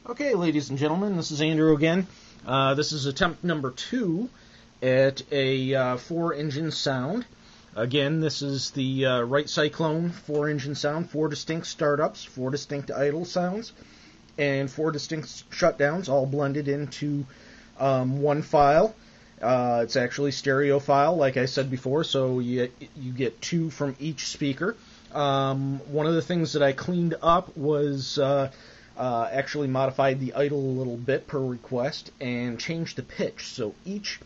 Okay, ladies and gentlemen, this is Andrew again. This is attempt number 2 at a 4-engine sound. Again, this is the Right Cyclone 4-engine sound, 4 distinct startups, 4 distinct idle sounds, and 4 distinct shutdowns, all blended into one file. It's actually stereo file, like I said before, so you get 2 from each speaker. One of the things that I cleaned up was actually modified the idle a little bit per request and changed the pitch. So each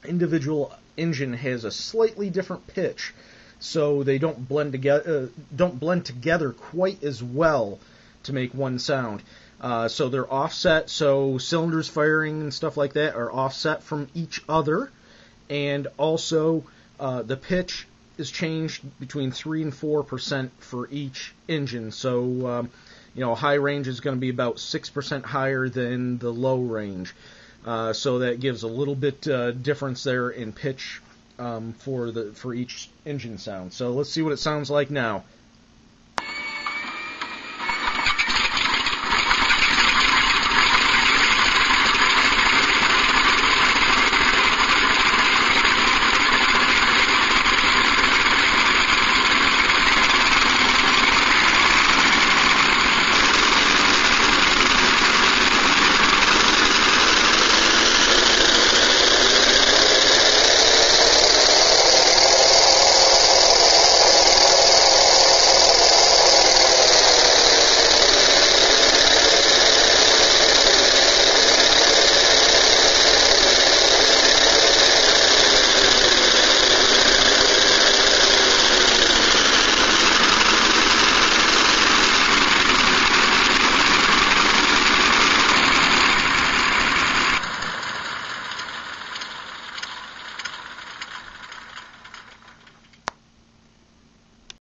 individual engine has a slightly different pitch, so they don't blend together quite as well to make one sound. So they're offset, so cylinders firing and stuff like that are offset from each other, and also the pitch is changed between 3 and 4% for each engine. So high range is going to be about 6% higher than the low range. So that gives a little bit difference there in pitch for each engine sound. So let's see what it sounds like now.